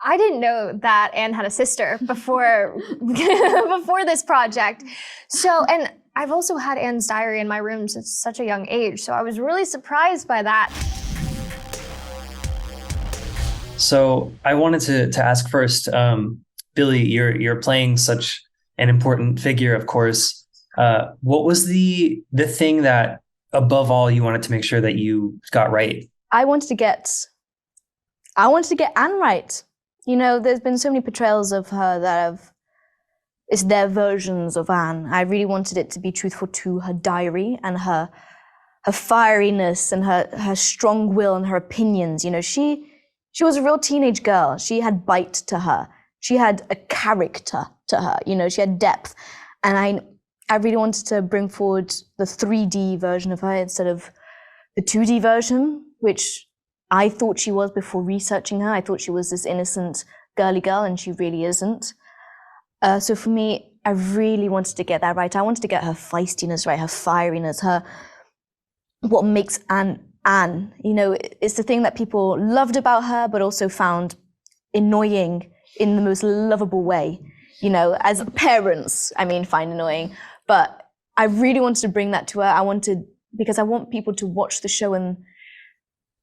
I didn't know that Anne had a sister before before this project. So, and I've also had Anne's diary in my room since such a young age, so I was really surprised by that. So I wanted to ask first, Billie, you're playing such an important figure, of course. What was the thing that above all you wanted to make sure that you got right? I wanted to get Anne right. You know, there's been so many portrayals of her that it's their versions of Anne. I really wanted it to be truthful to her diary and her fieriness and her strong will and her opinions. You know, she was a real teenage girl. She had bite to her. She had a character to her. You know, she had depth. And I really wanted to bring forward the 3D version of her instead of the 2D version, which I thought she was before researching her. I thought she was this innocent girly girl, and she really isn't. So for me, I really wanted to get that right. I wanted to get her feistiness right, her fieriness, what makes Anne Anne. You know, it's the thing that people loved about her, but also found annoying in the most lovable way. You know, as parents, find annoying. But I really wanted to bring that to her. Because I want people to watch the show and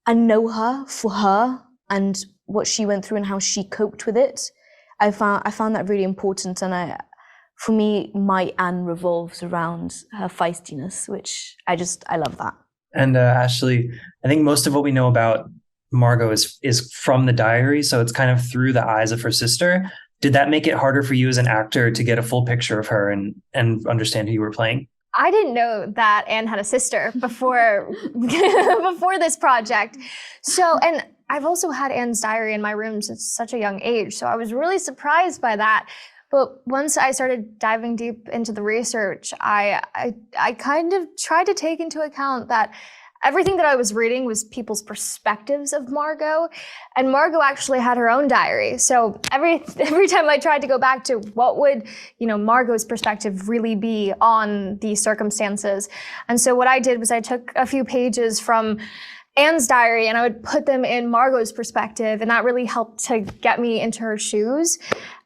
know her for her and what she went through and how she coped with it. I found that really important, and for me, my Anne revolves around her feistiness, which I love that. And Ashley, I think most of what we know about Margot is from the diary, so it's kind of through the eyes of her sister. Did that make it harder for you as an actor to get a full picture of her and understand who you were playing? I didn't know that Anne had a sister before before this project. So, and I've also had Anne's diary in my room since such a young age, so I was really surprised by that. But once I started diving deep into the research, I kind of tried to take into account that everything that I was reading was people's perspectives of Margot, and Margot actually had her own diary. So every time I tried to go back to what would, Margot's perspective really be on these circumstances. And so what I did was I took a few pages from Anne's diary and I would put them in Margot's perspective, and that really helped to get me into her shoes.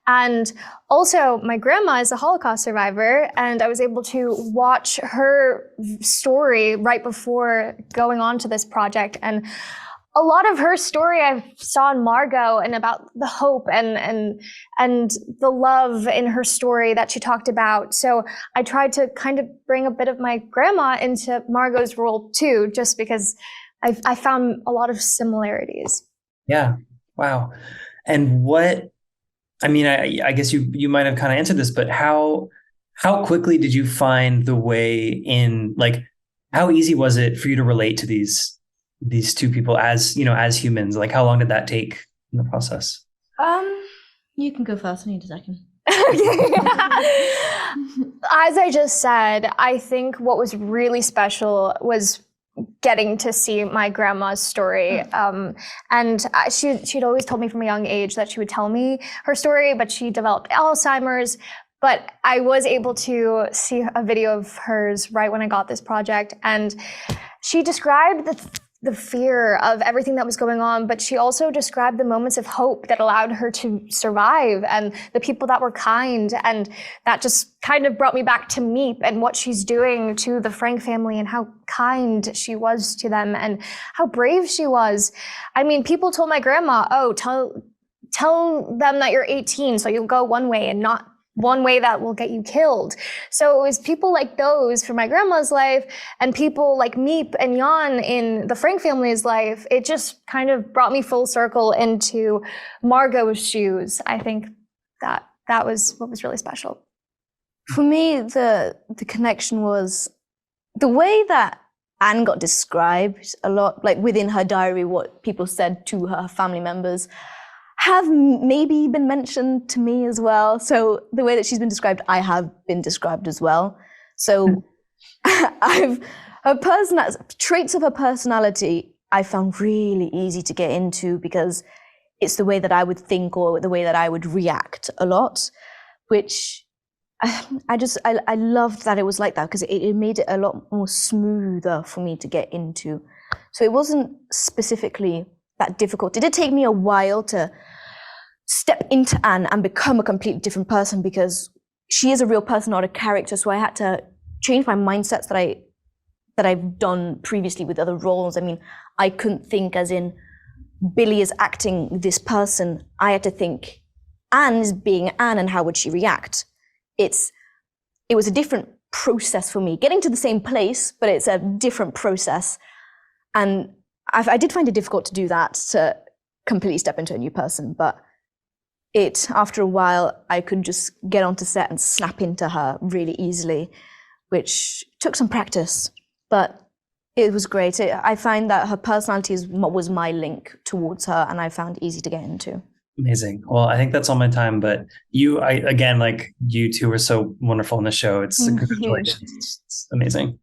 And also, my grandma is a Holocaust survivor, and I was able to watch her story right before going on to this project. And a lot of her story I saw in Margot, and about the hope and the love in her story that she talked about. So I tried to kind of bring a bit of my grandma into Margot's role too, just because I found a lot of similarities. Yeah. Wow. And I guess you might have kind of answered this, but how quickly did you find the way in? Like, how easy was it for you to relate to these two people as humans? Like, how long did that take in the process? You can go first. I need a second. As I just said, I think what was really special was getting to see my grandma's story. And she'd always told me from a young age that she would tell me her story, but she developed Alzheimer's. But I was able to see a video of hers right when I got this project. And she described the fear of everything that was going on, but she also described the moments of hope that allowed her to survive, and the people that were kind. And that just kind of brought me back to Meep and what she's doing to the Frank family and how kind she was to them and how brave she was. People told my grandma, oh, tell them that you're 18, so you'll go one way and not one way that will get you killed. So it was people like those for my grandma's life, and people like Meep and Jan in the Frank family's life. It just kind of brought me full circle into Margot's shoes. I think that was what was really special. For me, the connection was the way that Anne got described a lot, like within her diary, what people said to her family members have maybe been mentioned to me as well. So the way that she's been described, I have been described as well. So traits of her personality, I found really easy to get into, because it's the way that I would think or the way that I would react a lot, which I loved that it was like that, because it made it a lot more smoother for me to get into. So it wasn't specifically that difficult. It did take me a while to step into Anne and become a completely different person, because she is a real person, not a character. So I had to change my mindsets that I've done previously with other roles. I mean, I couldn't think as in Billie is acting this person. I had to think Anne is being Anne, and how would she react? It was a different process for me, getting to the same place, but it's a different process. And I did find it difficult to do that, to completely step into a new person. But after a while, I could just get onto set and snap into her really easily, which took some practice, but it was great. I find that her personality was my link towards her, and I found easy to get into. Amazing. Well, I think that's all my time, but again, like, you two were so wonderful in the show. Congratulations. It's amazing.